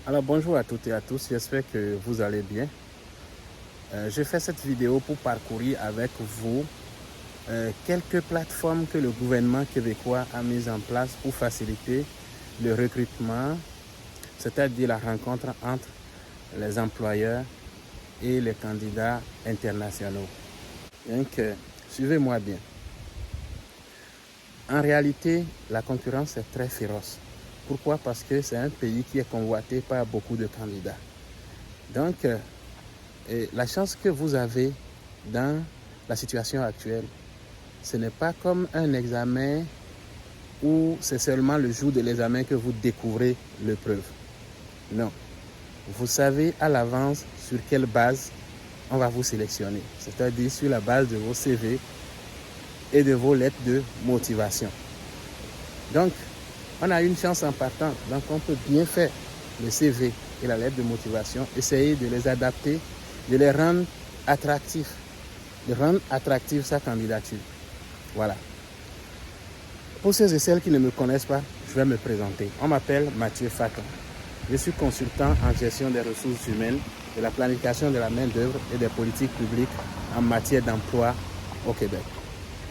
Alors bonjour à toutes et à tous, j'espère que vous allez bien. Je fais cette vidéo pour parcourir avec vous quelques plateformes que le gouvernement québécois a mises en place pour faciliter le recrutement, c'est-à-dire la rencontre entre les employeurs et les candidats internationaux. Donc, suivez-moi bien. En réalité, la concurrence est très féroce. Pourquoi? Parce que c'est un pays qui est convoité par beaucoup de candidats. Donc, la chance que vous avez dans la situation actuelle, ce n'est pas comme un examen où c'est seulement le jour de l'examen que vous découvrez l'épreuve. Non. Vous savez à l'avance sur quelle base on va vous sélectionner, c'est-à-dire sur la base de vos CV et de vos lettres de motivation. Donc, on a une chance en partant, donc on peut bien faire le CV et la lettre de motivation, essayer de les adapter, de les rendre attractifs, de rendre attractive sa candidature. Voilà. Pour ceux et celles qui ne me connaissent pas, je vais me présenter. On m'appelle Mathieu Faton. Je suis consultant en gestion des ressources humaines, de la planification de la main-d'œuvre et des politiques publiques en matière d'emploi au Québec.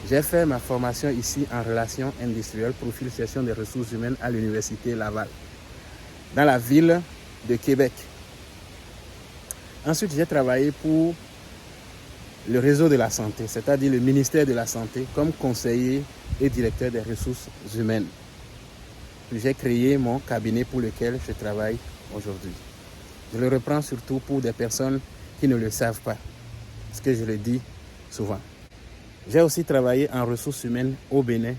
J'ai fait ma formation ici en relations industrielles, profil gestion des ressources humaines à l'Université Laval, dans la ville de Québec. Ensuite, j'ai travaillé pour le réseau de la santé, c'est-à-dire le ministère de la Santé, comme conseiller et directeur des ressources humaines. Puis j'ai créé mon cabinet pour lequel je travaille aujourd'hui. Je le reprends surtout pour des personnes qui ne le savent pas, ce que je le dis souvent. J'ai aussi travaillé en ressources humaines au Bénin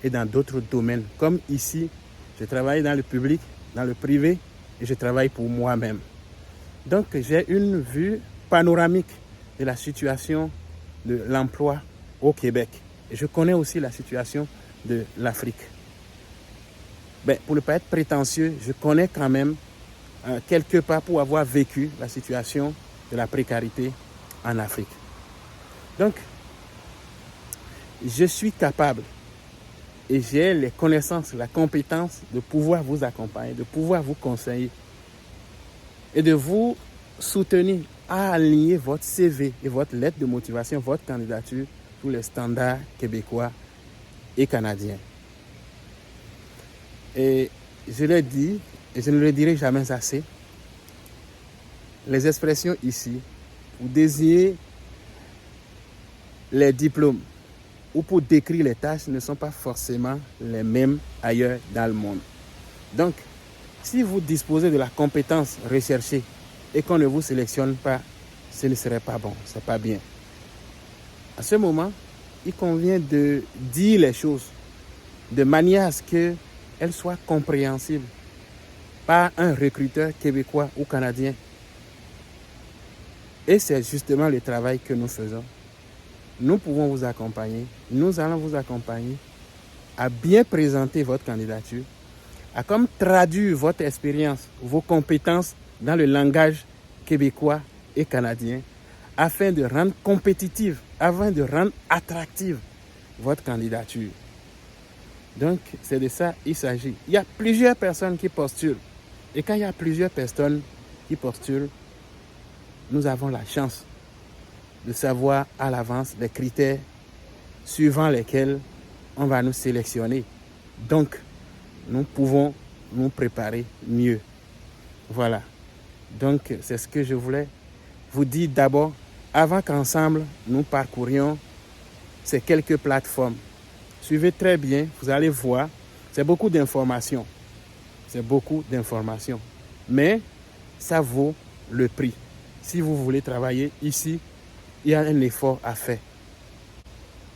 et dans d'autres domaines. Comme ici, je travaille dans le public, dans le privé et je travaille pour moi-même. Donc j'ai une vue panoramique de la situation de l'emploi au Québec. Et je connais aussi la situation de l'Afrique. Pour ne pas être prétentieux, je connais quand même quelque part pour avoir vécu la situation de la précarité en Afrique. Donc, je suis capable et j'ai les connaissances, la compétence de pouvoir vous accompagner, de pouvoir vous conseiller et de vous soutenir à aligner votre CV et votre lettre de motivation, votre candidature sur les standards québécois et canadiens. Et je l'ai dit, et je ne le dirai jamais assez, les expressions ici, pour désigner les diplômes ou pour décrire les tâches ne sont pas forcément les mêmes ailleurs dans le monde. Donc, si vous disposez de la compétence recherchée et qu'on ne vous sélectionne pas, ce ne serait pas bon, ce n'est pas bien. À ce moment, il convient de dire les choses de manière à ce qu'elles soient compréhensibles par un recruteur québécois ou canadien. Et c'est justement le travail que nous faisons. Nous pouvons vous accompagner, nous allons vous accompagner à bien présenter votre candidature, à comme traduire votre expérience, vos compétences dans le langage québécois et canadien, afin de rendre compétitive, afin de rendre attractive votre candidature. Donc, c'est de ça qu'il s'agit. Il y a plusieurs personnes qui postulent. Et quand il y a plusieurs personnes qui postulent, nous avons la chance de savoir à l'avance les critères suivant lesquels on va nous sélectionner. Donc, nous pouvons nous préparer mieux. Voilà. Donc, c'est ce que je voulais vous dire d'abord, avant qu'ensemble, nous parcourions ces quelques plateformes. Suivez très bien, vous allez voir, c'est beaucoup d'informations. C'est beaucoup d'informations. Mais ça vaut le prix. Si vous voulez travailler ici, il y a un effort à faire.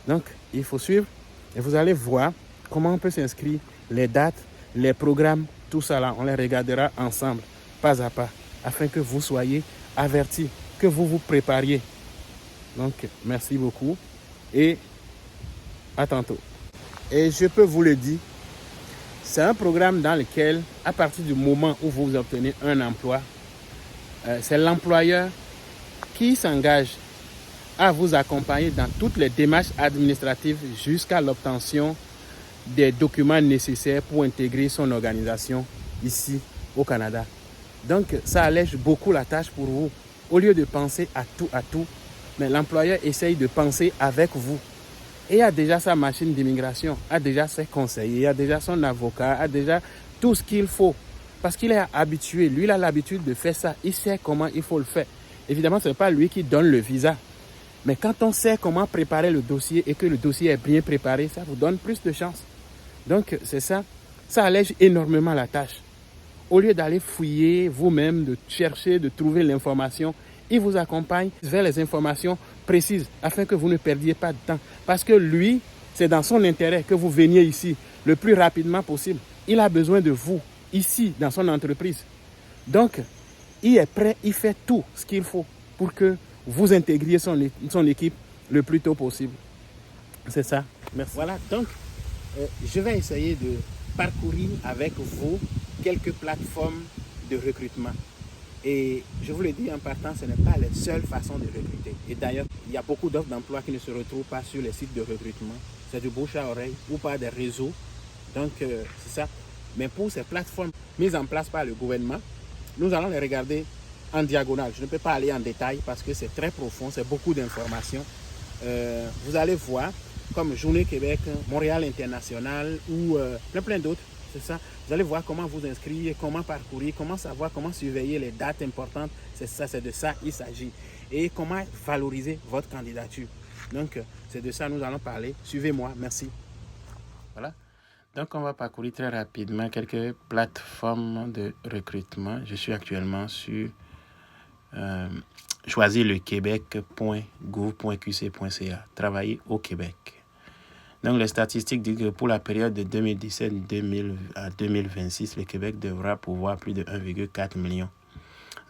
Donc, il faut suivre et vous allez voir comment on peut s'inscrire, les dates, les programmes, tout ça là, on les regardera ensemble, pas à pas, afin que vous soyez avertis, que vous vous prépariez. Donc, merci beaucoup et à tantôt. Et je peux vous le dire, c'est un programme dans lequel, à partir du moment où vous obtenez un emploi, c'est l'employeur qui s'engage à vous accompagner dans toutes les démarches administratives jusqu'à l'obtention des documents nécessaires pour intégrer son organisation ici au Canada. Donc, ça allège beaucoup la tâche pour vous. Au lieu de penser à tout, mais l'employeur essaye de penser avec vous. Et il a déjà sa machine d'immigration, a déjà ses conseillers, a déjà son avocat, a déjà tout ce qu'il faut. Parce qu'il est habitué, lui il a l'habitude de faire ça, il sait comment il faut le faire. Évidemment, ce n'est pas lui qui donne le visa. Mais quand on sait comment préparer le dossier et que le dossier est bien préparé, ça vous donne plus de chance. Donc c'est ça, ça allège énormément la tâche. Au lieu d'aller fouiller vous-même, de chercher, de trouver l'information, il vous accompagne vers les informations précises afin que vous ne perdiez pas de temps. Parce que lui, c'est dans son intérêt que vous veniez ici le plus rapidement possible. Il a besoin de vous ici dans son entreprise. Donc, il est prêt, il fait tout ce qu'il faut pour que vous intégriez son équipe le plus tôt possible. C'est ça. Merci. Voilà, donc, je vais essayer de parcourir avec vous quelques plateformes de recrutement. Et je vous le dis en partant, ce n'est pas la seule façon de recruter. Et d'ailleurs, il y a beaucoup d'offres d'emploi qui ne se retrouvent pas sur les sites de recrutement. C'est du bouche à oreille ou par des réseaux. Donc, c'est ça. Mais pour ces plateformes mises en place par le gouvernement, nous allons les regarder en diagonale. Je ne peux pas aller en détail parce que c'est très profond, c'est beaucoup d'informations. Vous allez voir, comme Journée Québec, Montréal International ou plein d'autres. C'est ça. Vous allez voir comment vous inscrire, comment parcourir, comment savoir, comment surveiller les dates importantes. C'est ça, c'est de ça il s'agit. Et comment valoriser votre candidature. Donc, c'est de ça que nous allons parler. Suivez-moi. Merci. Voilà. Donc, on va parcourir très rapidement quelques plateformes de recrutement. Je suis actuellement sur choisirlequebec.gouv.qc.ca. Travailler au Québec. Donc, les statistiques disent que pour la période de 2017 à 2026, le Québec devra pourvoir plus de 1,4 million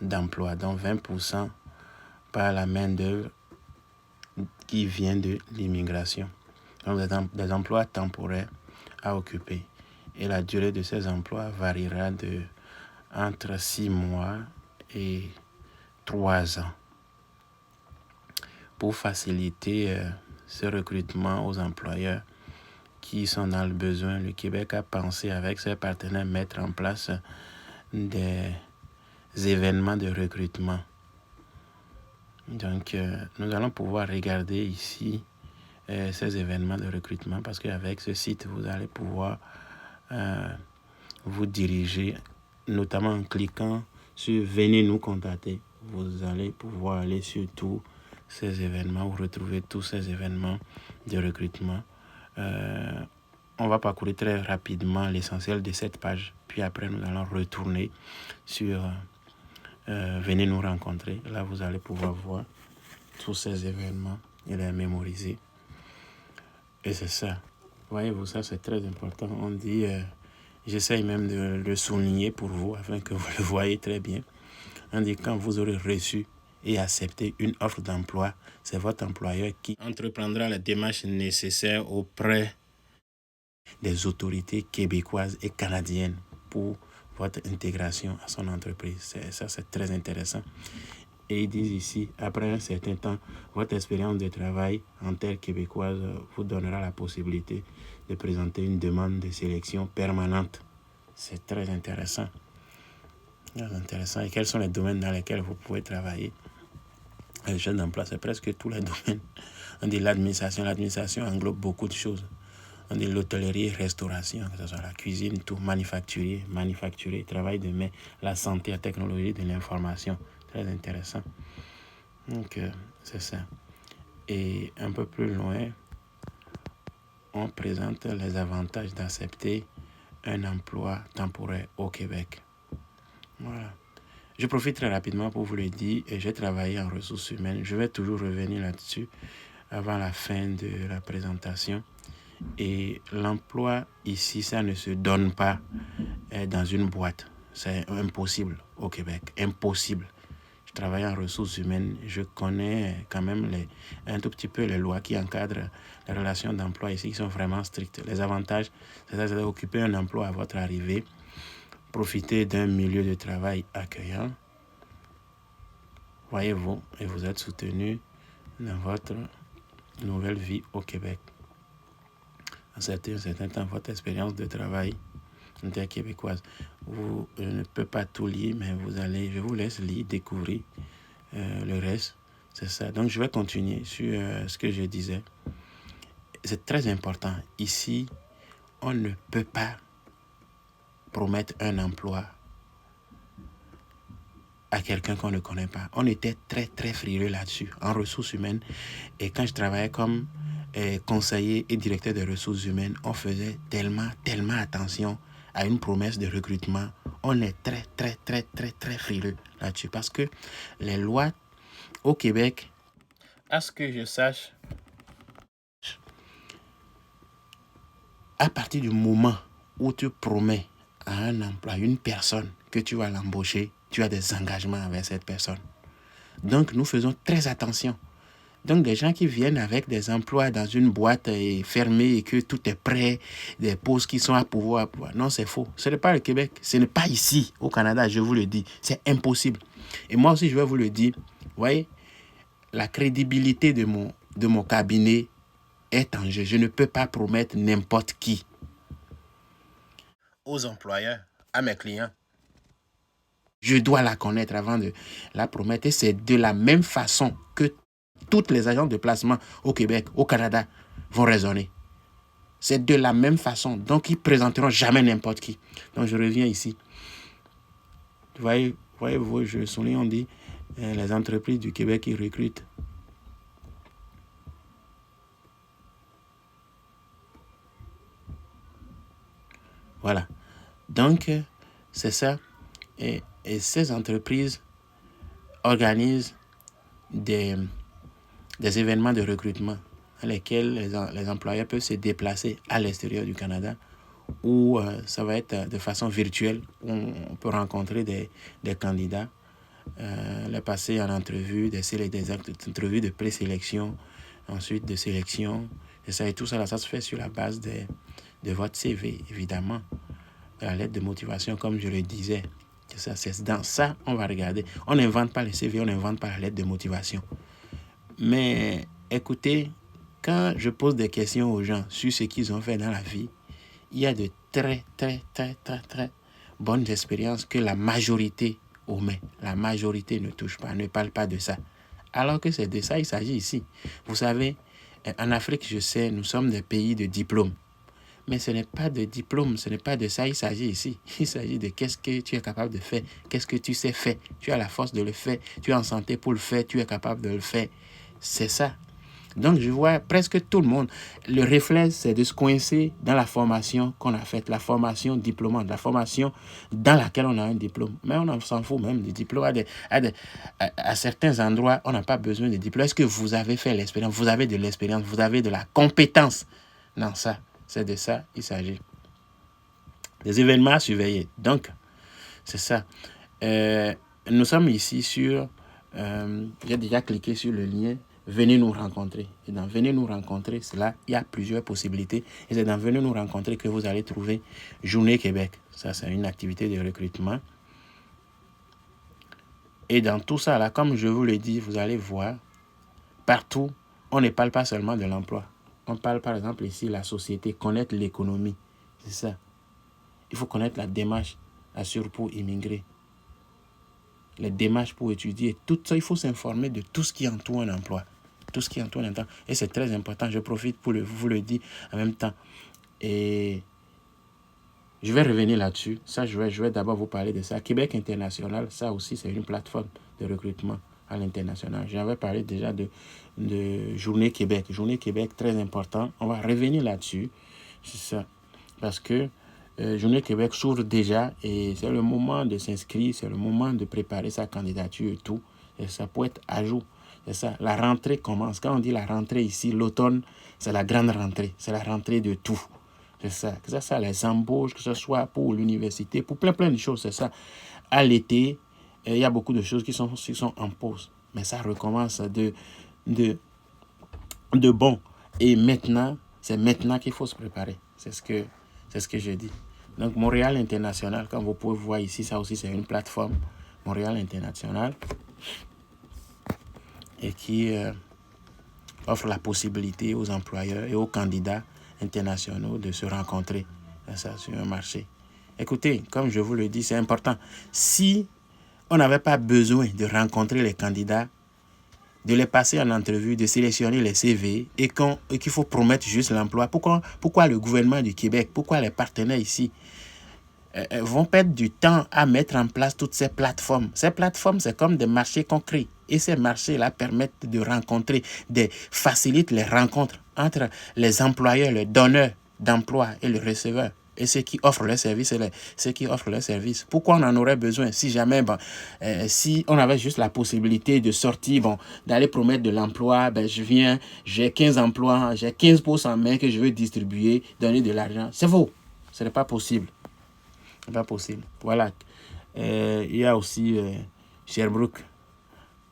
d'emplois, dont 20% par la main-d'œuvre qui vient de l'immigration. Donc, des emplois temporaires à occuper. Et la durée de ces emplois variera entre 6 mois et 3 ans. Pour faciliter ce recrutement aux employeurs qui sont dans le besoin, le Québec a pensé avec ses partenaires mettre en place des événements de recrutement. Donc, nous allons pouvoir regarder ici ces événements de recrutement parce qu'avec ce site, vous allez pouvoir vous diriger, notamment en cliquant sur « Venez nous contacter ». Vous allez pouvoir aller sur tous ces événements ou retrouver tous ces événements de recrutement. On va parcourir très rapidement l'essentiel de cette page. Puis après, nous allons retourner sur Venez nous rencontrer. Là, vous allez pouvoir voir tous ces événements et les mémoriser. Et c'est ça. Voyez-vous, ça c'est très important. On dit, j'essaye même de le souligner pour vous afin que vous le voyez très bien. On dit quand vous aurez reçu et accepté une offre d'emploi, c'est votre employeur qui entreprendra la démarche nécessaire auprès des autorités québécoises et canadiennes pour votre intégration à son entreprise. Ça, c'est très intéressant. Et ils disent ici, après un certain temps, votre expérience de travail en terre québécoise vous donnera la possibilité de présenter une demande de sélection permanente. C'est très intéressant. Très intéressant. Et quels sont les domaines dans lesquels vous pouvez travailler? Les jeunes d'emploi, c'est presque tous les domaines. On dit l'administration. L'administration englobe beaucoup de choses. On dit l'hôtellerie, restauration, que ce soit la cuisine, tout, manufacturier, travail de main, la santé, la technologie de l'information. Très intéressant. Donc, c'est ça. Et un peu plus loin, on présente les avantages d'accepter un emploi temporaire au Québec. Voilà. Je profite très rapidement pour vous le dire, et j'ai travaillé en ressources humaines. Je vais toujours revenir là-dessus avant la fin de la présentation. Et l'emploi ici, ça ne se donne pas dans une boîte. C'est impossible au Québec. Impossible. Je travaille en ressources humaines. Je connais quand même un tout petit peu les lois qui encadrent les relations d'emploi ici, qui sont vraiment strictes. Les avantages, c'est d'occuper un emploi à votre arrivée, profiter d'un milieu de travail accueillant. Voyez-vous, et vous êtes soutenu dans votre nouvelle vie au Québec. En un certain temps, votre expérience de travail québécoise. Je ne peux pas tout lire, mais je vous laisse lire, découvrir le reste. C'est ça. Donc, je vais continuer sur ce que je disais. C'est très important. Ici, on ne peut pas promettre un emploi à quelqu'un qu'on ne connaît pas. On était très, très frileux là-dessus, en ressources humaines. Et quand je travaillais comme conseiller et directeur des ressources humaines, on faisait tellement attention à une promesse de recrutement. On est très, très, très, très, très frileux là-dessus. Parce que les lois au Québec, à ce que je sache, à partir du moment où tu promets à un emploi, une personne, que tu vas l'embaucher, tu as des engagements avec cette personne. Donc, nous faisons très attention. Donc, des gens qui viennent avec des emplois dans une boîte fermée et que tout est prêt, des postes qui sont à pouvoir. Non, c'est faux. Ce n'est pas le Québec. Ce n'est pas ici, au Canada, je vous le dis. C'est impossible. Et moi aussi, je vais vous le dire. Vous voyez, la crédibilité de mon cabinet est en jeu. Je ne peux pas promettre n'importe qui aux employeurs, à mes clients. Je dois la connaître avant de la promettre. Et c'est de la même façon que toutes les agences de placement au Québec, au Canada, vont raisonner. C'est de la même façon. Donc, ils ne présenteront jamais n'importe qui. Donc, je reviens ici. Voyez-vous, je souligne, on dit, les entreprises du Québec, ils recrutent. Voilà. Donc, c'est ça. Et ces entreprises organisent des événements de recrutement dans lesquels les employeurs peuvent se déplacer à l'extérieur du Canada, où ça va être de façon virtuelle, où on peut rencontrer des candidats, les passer en entrevue, des entrevues de présélection, ensuite de sélection. Et ça et tout ça, ça se fait sur la base de votre CV, évidemment. La lettre de motivation, comme je le disais. C'est dans ça on va regarder. On n'invente pas le CV, on n'invente pas la lettre de motivation. Mais écoutez, quand je pose des questions aux gens sur ce qu'ils ont fait dans la vie, il y a de très, très, très, très, très bonnes expériences que la majorité omet. La majorité ne touche pas, ne parle pas de ça. Alors que c'est de ça il s'agit ici. Vous savez, en Afrique, je sais, nous sommes des pays de diplômes. Mais ce n'est pas de diplôme, ce n'est pas de ça il s'agit ici. Il s'agit de qu'est-ce que tu es capable de faire, qu'est-ce que tu sais faire. Tu as la force de le faire, tu es en santé pour le faire, tu es capable de le faire. C'est ça. Donc, je vois presque tout le monde. Le réflexe, c'est de se coincer dans la formation qu'on a faite, la formation diplômante, la formation dans laquelle on a un diplôme. Mais on s'en fout même du diplôme. À certains endroits, on n'a pas besoin de diplôme. Est-ce que vous avez fait l'expérience? Vous avez de l'expérience, vous avez de la compétence. Non, ça, c'est de ça il s'agit. Des événements à surveiller. Donc, c'est ça. Nous sommes ici sur... j'ai déjà cliqué sur le lien. Venez nous rencontrer. Et dans Venez nous rencontrer, il y a plusieurs possibilités. Et c'est dans Venez nous rencontrer que vous allez trouver Journée Québec. Ça, c'est une activité de recrutement. Et dans tout ça, là, comme je vous l'ai dit, vous allez voir, partout, on ne parle pas seulement de l'emploi. On parle, par exemple, ici, la société, connaître l'économie. C'est ça. Il faut connaître la démarche assure pour immigrer. Les démarches pour étudier, tout ça, il faut s'informer de tout ce qui entoure un emploi. Tout ce qui entoure un emploi. Et c'est très important. Je profite pour vous le dire en même temps. Et je vais revenir là-dessus. Ça, je vais d'abord vous parler de ça. Québec International, ça aussi, c'est une plateforme de recrutement à l'international. J'avais parlé déjà de Journée Québec. Journée Québec, très important. On va revenir là-dessus. C'est ça. Parce que Journée Québec s'ouvre déjà et c'est le moment de s'inscrire, c'est le moment de préparer sa candidature et tout. Et ça peut être à jour. C'est ça. La rentrée commence. Quand on dit la rentrée ici, l'automne, c'est la grande rentrée. C'est la rentrée de tout. C'est ça. Que ça, les embauches, que ce soit pour l'université, pour plein de choses, c'est ça. À l'été, il y a beaucoup de choses qui sont en pause. Mais ça recommence de bon. Et maintenant, c'est maintenant qu'il faut se préparer. C'est ce que je dis. Donc, Montréal International, comme vous pouvez voir ici, ça aussi, c'est une plateforme. Montréal International. Et qui offre la possibilité aux employeurs et aux candidats internationaux de se rencontrer ça, sur un marché. Écoutez, comme je vous le dis, c'est important. Si on n'avait pas besoin de rencontrer les candidats, de les passer en entrevue, de sélectionner les CV et qu'il faut promettre juste l'emploi, pourquoi le gouvernement du Québec, pourquoi les partenaires ici vont perdre du temps à mettre en place toutes ces plateformes. Ces plateformes, c'est comme des marchés concrets. Et ces marchés-là permettent de rencontrer, facilitent les rencontres entre les employeurs, les donneurs d'emploi et le receveur. Et ceux qui offrent les services et ceux qui offrent les services. Pourquoi on en aurait besoin si jamais, si on avait juste la possibilité de sortir, d'aller promettre de l'emploi, j'ai 15 emplois, j'ai 15 postes en main que je veux distribuer, donner de l'argent. C'est faux. Ce n'est pas possible. Ce n'est pas possible. Voilà. Il y a aussi Sherbrooke,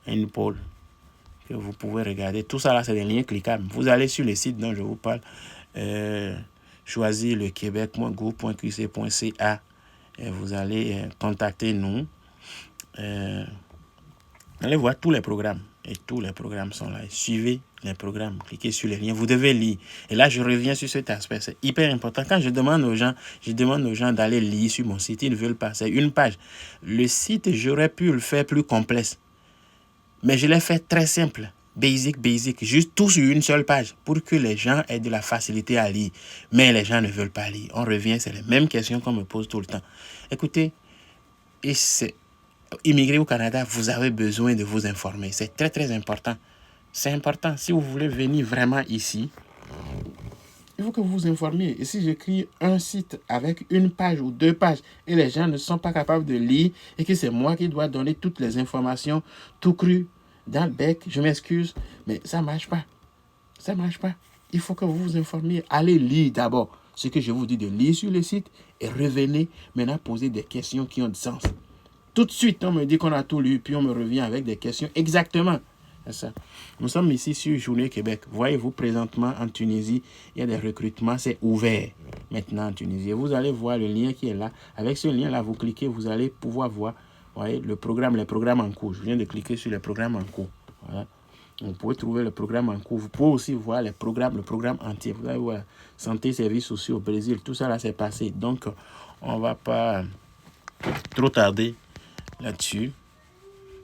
une pôle que vous pouvez regarder. Tout ça là, c'est des liens cliquables. Vous allez sur le site dont je vous parle. Choisir le Québec, groupe.qc.ca et vous allez contacter nous. Allez voir tous les programmes. Et tous les programmes sont là. Suivez les programmes, cliquez sur les liens. Vous devez lire. Et là, je reviens sur cet aspect. C'est hyper important. Quand je demande aux gens d'aller lire sur mon site. Ils ne veulent pas. C'est une page. Le site, j'aurais pu le faire plus complexe. Mais je l'ai fait très simple. Basic. Juste tout sur une seule page. Pour que les gens aient de la facilité à lire. Mais les gens ne veulent pas lire. On revient, c'est les mêmes questions qu'on me pose tout le temps. Écoutez, et c'est immigrer au Canada, vous avez besoin de vous informer. C'est très, très important. C'est important. Si vous voulez venir vraiment ici, il faut que vous vous informiez. Et si j'écris un site avec une page ou 2 pages et les gens ne sont pas capables de lire et que c'est moi qui dois donner toutes les informations tout cru dans le bec, je m'excuse, mais ça ne marche pas. Ça ne marche pas. Il faut que vous vous informiez. Allez lire d'abord ce que je vous dis de lire sur le site et revenez maintenant poser des questions qui ont du sens. Tout de suite, on me dit qu'on a tout lu, puis on me revient avec des questions. Exactement. C'est ça. Nous sommes ici sur Journée Québec. Voyez-vous, présentement en Tunisie, il y a des recrutements, c'est ouvert maintenant en Tunisie. Vous allez voir le lien qui est là. Avec ce lien-là, vous cliquez, vous allez pouvoir voir, voyez, les programmes en cours. Je viens de cliquer sur les programmes en cours. Voilà. Vous pouvez trouver le programme en cours. Vous pouvez aussi voir le programme entier. Vous allez voir santé, services sociaux au Brésil. Tout ça là, c'est passé. Donc, on ne va pas trop tarder là-dessus.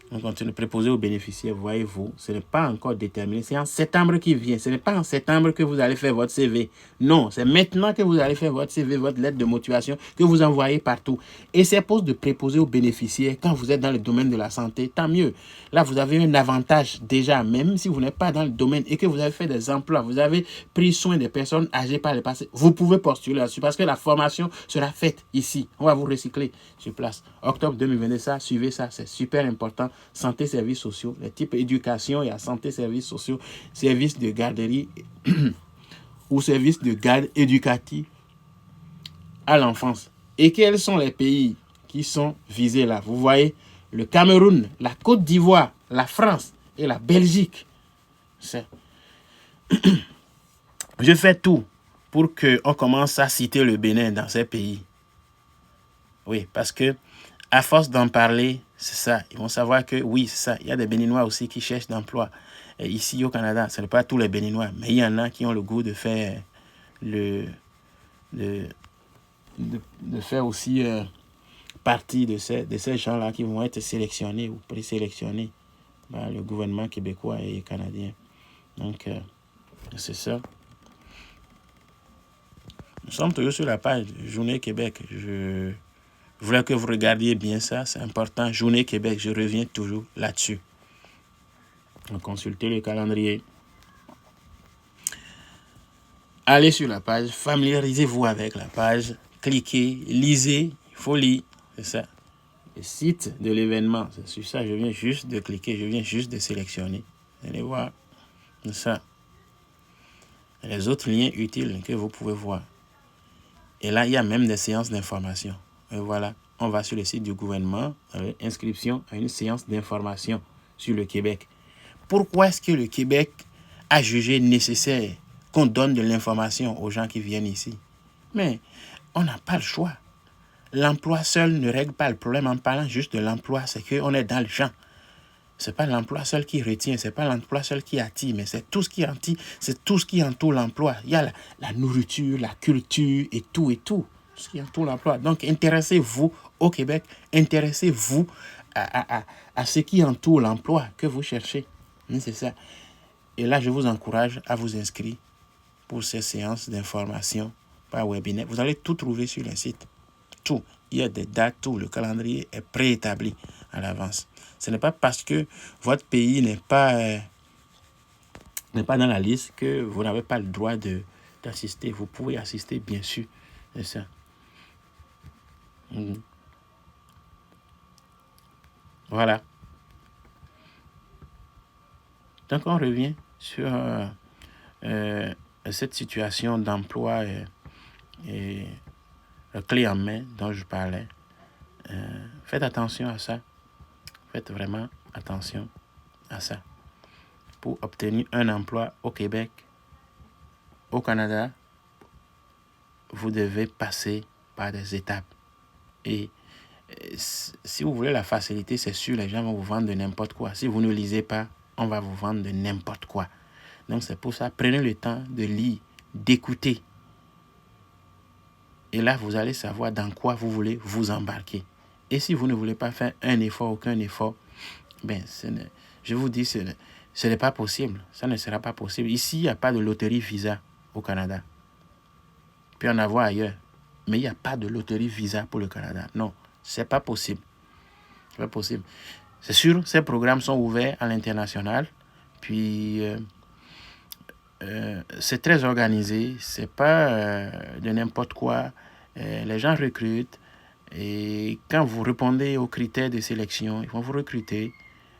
On continue de préposer aux bénéficiaires, voyez-vous, ce n'est pas encore déterminé. C'est en septembre qui vient. Ce n'est pas en septembre que vous allez faire votre CV. Non, c'est maintenant que vous allez faire votre CV, votre lettre de motivation que vous envoyez partout. Et c'est pour de préposer aux bénéficiaires quand vous êtes dans le domaine de la santé, tant mieux. Là, vous avez un avantage déjà, même si vous n'êtes pas dans le domaine et que vous avez fait des emplois, vous avez pris soin des personnes âgées par le passé, vous pouvez postuler là-dessus parce que la formation sera faite ici. On va vous recycler sur place. Octobre 2022, ça, suivez ça, c'est super important. Santé, services sociaux, les types éducation, il y a santé, services sociaux, services de garderie ou services de garde éducative à l'enfance. Et quels sont les pays qui sont visés là? Vous voyez, le Cameroun, la Côte d'Ivoire, la France et la Belgique. Je fais tout pour qu'on commence à citer le Bénin dans ces pays. Oui, parce que à force d'en parler, c'est ça. Ils vont savoir que oui, c'est ça. Il y a des Béninois aussi qui cherchent d'emploi. Et ici au Canada, ce n'est pas tous les Béninois, mais il y en a qui ont le goût de faire de faire aussi partie de ces gens-là qui vont être sélectionnés ou présélectionnés par le gouvernement québécois et canadien. Donc, c'est ça. Nous sommes toujours sur la page Journée Québec. Je voulais que vous regardiez bien ça, c'est important. Journée Québec, je reviens toujours là-dessus. Consultez le calendrier. Allez sur la page, familiarisez-vous avec la page, cliquez, lisez, il faut lire, c'est ça. Le site de l'événement, c'est sur ça, je viens juste de cliquer, je viens juste de sélectionner. Allez voir, c'est ça. Et les autres liens utiles que vous pouvez voir. Et là, il y a même des séances d'information. Et voilà, on va sur le site du gouvernement, inscription à une séance d'information sur le Québec. Pourquoi est-ce que le Québec a jugé nécessaire qu'on donne de l'information aux gens qui viennent ici? Mais on n'a pas le choix. L'emploi seul ne règle pas le problème en parlant juste de l'emploi. C'est qu'on est dans le champ. Ce n'est pas l'emploi seul qui retient, ce n'est pas l'emploi seul qui attire, mais c'est tout ce qui entoure l'emploi. Il y a la nourriture, la culture et tout et tout. ce qui entoure l'emploi. Donc, intéressez-vous au Québec, intéressez-vous à ce qui entoure l'emploi que vous cherchez. C'est ça. Et là, je vous encourage à vous inscrire pour ces séances d'information par webinaire. Vous allez tout trouver sur le site. Tout. Il y a des dates, tout. Le calendrier est préétabli à l'avance. Ce n'est pas parce que votre pays n'est pas dans la liste que vous n'avez pas le droit d'assister. Vous pouvez assister, bien sûr. C'est ça. Voilà. Donc, on revient sur cette situation d'emploi et clé en main dont je parlais. Faites attention à ça. Faites vraiment attention à ça. Pour obtenir un emploi au Québec, au Canada, vous devez passer par des étapes. Et si vous voulez la facilité, c'est sûr, les gens vont vous vendre de n'importe quoi. Si vous ne lisez pas, on va vous vendre de n'importe quoi. Donc c'est pour ça, prenez le temps de lire, d'écouter. Et là, vous allez savoir dans quoi vous voulez vous embarquer. Et si vous ne voulez pas faire un effort, aucun effort, je vous dis, ce n'est pas possible. Ça ne sera pas possible. Ici, il n'y a pas de loterie Visa au Canada. Il peut y en avoir ailleurs. Mais il n'y a pas de loterie Visa pour le Canada. Non, c'est pas possible. C'est pas possible. C'est sûr, ces programmes sont ouverts à l'international. Puis, c'est très organisé. C'est pas de n'importe quoi. Les gens recrutent. Et quand vous répondez aux critères de sélection, ils vont vous recruter.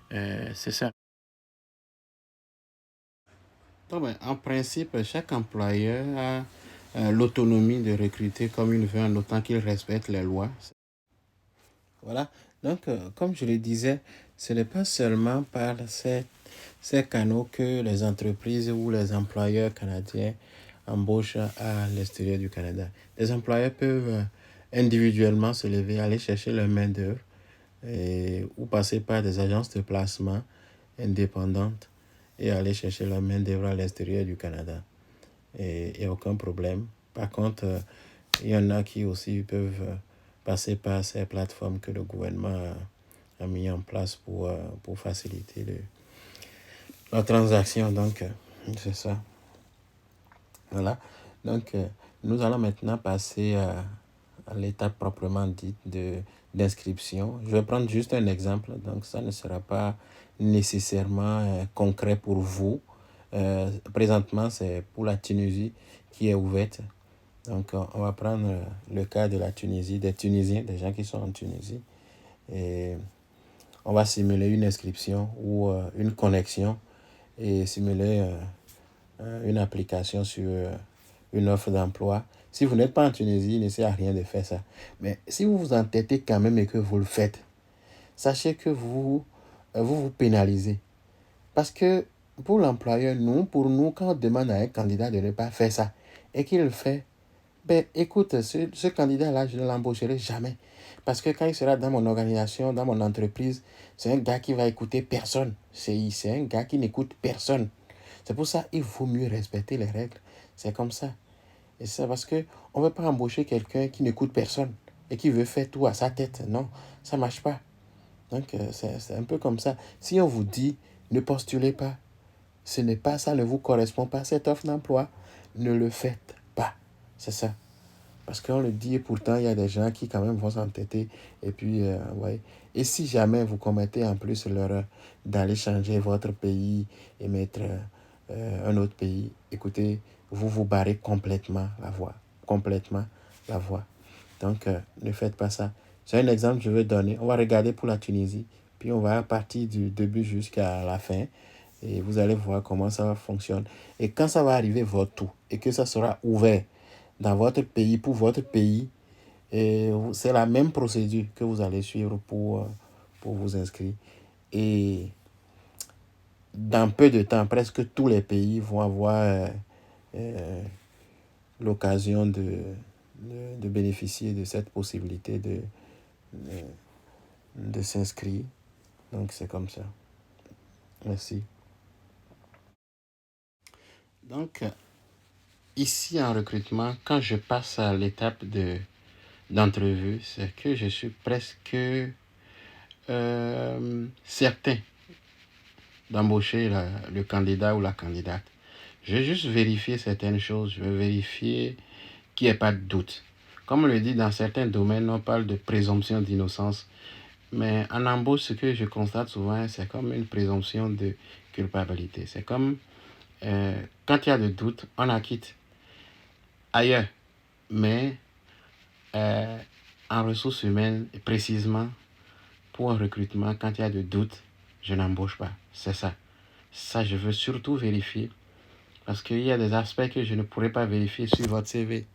C'est ça. Donc, en principe, chaque employeur a l'autonomie de recruter comme il veut en autant qu'il respecte les lois. Voilà. Donc, comme je le disais, ce n'est pas seulement par ces canaux que les entreprises ou les employeurs canadiens embauchent à l'extérieur du Canada. Les employeurs peuvent individuellement se lever, aller chercher leur main-d'œuvre ou passer par des agences de placement indépendantes et aller chercher leur main-d'œuvre à l'extérieur du Canada. Et aucun problème. Par contre, il y en a qui aussi peuvent passer par ces plateformes que le gouvernement a mis en place pour faciliter la transaction. Donc, c'est ça. Voilà. Donc, nous allons maintenant passer à l'étape proprement dite d'inscription. Je vais prendre juste un exemple. Donc, ça ne sera pas nécessairement concret pour vous. Présentement, c'est pour la Tunisie qui est ouverte. Donc, on va prendre le cas de la Tunisie, des Tunisiens, des gens qui sont en Tunisie. Et on va simuler une inscription ou une connexion et simuler une application sur une offre d'emploi. Si vous n'êtes pas en Tunisie, il ne sert à rien de faire ça. Mais si vous vous entêtez quand même et que vous le faites, sachez que vous pénalisez. Parce que pour l'employeur, pour nous, quand on demande à un candidat de ne pas faire ça et qu'il le fait, écoute, ce candidat-là, je ne l'embaucherai jamais. Parce que quand il sera dans mon organisation, dans mon entreprise, c'est un gars qui va écouter personne. C'est un gars qui n'écoute personne. C'est pour ça qu'il vaut mieux respecter les règles. C'est comme ça. Et c'est parce qu'on ne veut pas embaucher quelqu'un qui n'écoute personne et qui veut faire tout à sa tête. Non, ça ne marche pas. Donc, c'est un peu comme ça. Si on vous dit, ne postulez pas, ce n'est pas ça, ne vous correspond pas, cette offre d'emploi, ne le faites pas. C'est ça. Parce qu'on le dit et pourtant, il y a des gens qui quand même vont s'entêter. Et puis, ouais. Et si jamais vous commettez en plus l'erreur d'aller changer votre pays et mettre un autre pays, écoutez, vous vous barrez complètement la voie. Complètement la voie. Donc, ne faites pas ça. C'est un exemple que je vais donner. On va regarder pour la Tunisie. Puis, on va partir du début jusqu'à la fin. Et vous allez voir comment ça fonctionne. Et quand ça va arriver votre tour et que ça sera ouvert dans votre pays, pour votre pays, et c'est la même procédure que vous allez suivre pour vous inscrire. Et dans peu de temps, presque tous les pays vont avoir l'occasion de bénéficier de cette possibilité de s'inscrire. Donc, c'est comme ça. Merci. Donc, ici en recrutement, quand je passe à l'étape d'entrevue, c'est que je suis presque certain d'embaucher le candidat ou la candidate. Je vais juste vérifier certaines choses, je vais vérifier qu'il n'y ait pas de doute. Comme on le dit dans certains domaines, on parle de présomption d'innocence. Mais en embauche, ce que je constate souvent, c'est comme une présomption de culpabilité. C'est comme quand il y a de doute, on acquitte ailleurs. Mais en ressources humaines, précisément pour un recrutement, quand il y a de doute, je n'embauche pas. C'est ça. Ça, je veux surtout vérifier. Parce qu'il y a des aspects que je ne pourrais pas vérifier sur votre CV.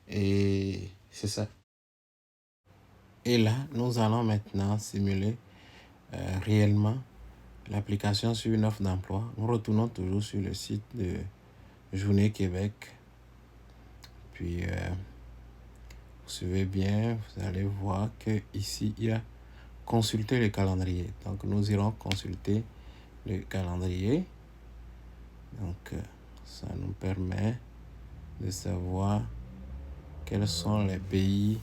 Et c'est ça. Et là, nous allons maintenant simuler réellement l'application sur une offre d'emploi. Nous retournons toujours sur le site de Journée Québec. Puis, vous suivez bien, vous allez voir qu'ici, il y a consulter le calendrier. Donc, nous irons consulter le calendrier. Donc, ça nous permet de savoir quels sont les pays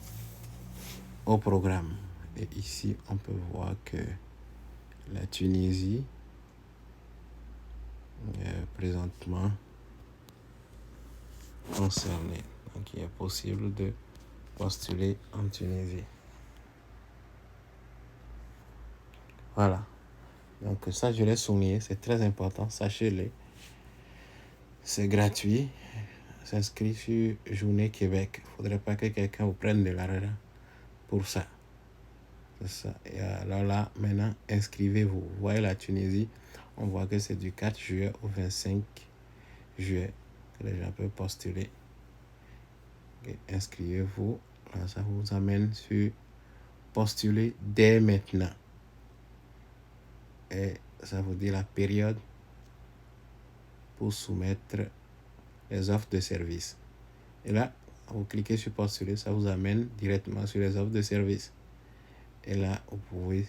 au programme. Et ici, on peut voir que la Tunisie est présentement concernée. Donc, il est possible de postuler en Tunisie. Voilà. Donc, ça, je l'ai souligné. C'est très important. Sachez-le. C'est gratuit. S'inscrit sur Journée Québec. Il ne faudrait pas que quelqu'un vous prenne de l'argent pour ça. C'est ça. Et alors là, maintenant, inscrivez-vous. Vous voyez la Tunisie, on voit que c'est du 4 juillet au 25 juillet que les gens peuvent postuler. Et inscrivez-vous. Là, ça vous amène sur postuler dès maintenant. Et ça vous dit la période pour soumettre les offres de service. Et là, vous cliquez sur postuler, ça vous amène directement sur les offres de service. Et là, vous pouvez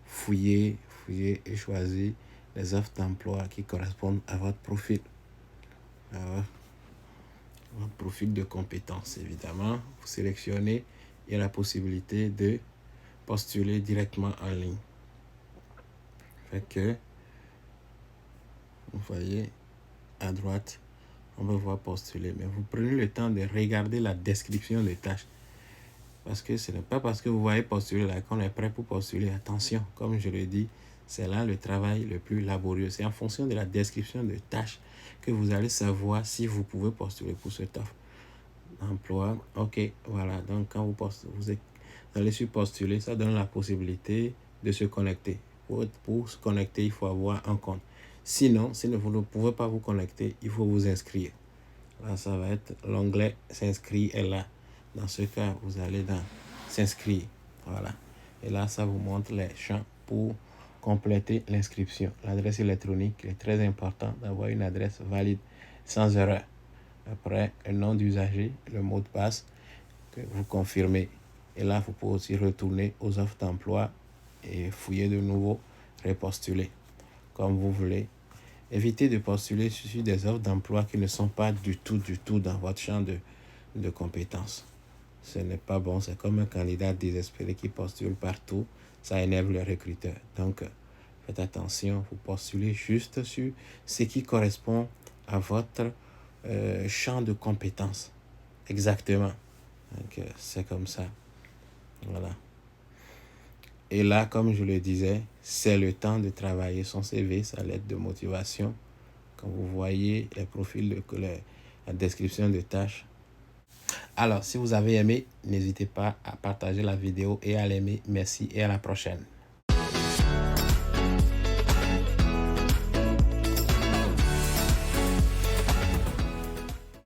fouiller et choisir les offres d'emploi qui correspondent à votre profil. Votre profil de compétences, évidemment. Vous sélectionnez, il y a la possibilité de postuler directement en ligne. Fait que, vous voyez, à droite, on peut voir postuler. Mais vous prenez le temps de regarder la description des tâches. Parce que ce n'est pas parce que vous voyez postuler là qu'on est prêt pour postuler. Attention, comme je le dis, c'est là le travail le plus laborieux. C'est en fonction de la description de tâches que vous allez savoir si vous pouvez postuler pour cette offre d'emploi. Ok, voilà. Donc, quand vous allez sur postuler, ça donne la possibilité de se connecter. Pour se connecter, il faut avoir un compte. Sinon, si vous ne pouvez pas vous connecter, il faut vous inscrire. Là, ça va être l'onglet s'inscrire est là. Dans ce cas, vous allez dans s'inscrire. Voilà. Et là, ça vous montre les champs pour compléter l'inscription. L'adresse électronique, il est très important d'avoir une adresse valide, sans erreur. Après, le nom d'usager, le mot de passe que vous confirmez. Et là, vous pouvez aussi retourner aux offres d'emploi et fouiller de nouveau, repostuler comme vous voulez. Évitez de postuler sur des offres d'emploi qui ne sont pas du tout dans votre champ de compétences. Ce n'est pas bon. C'est comme un candidat désespéré qui postule partout. Ça énerve le recruteur. Donc, faites attention. Vous postulez juste sur ce qui correspond à votre champ de compétences. Exactement. Donc, c'est comme ça. Voilà. Et là, comme je le disais, c'est le temps de travailler son CV, sa lettre de motivation. Quand vous voyez les profils, la description de tâches. Alors, si vous avez aimé, n'hésitez pas à partager la vidéo et à l'aimer. Merci et à la prochaine.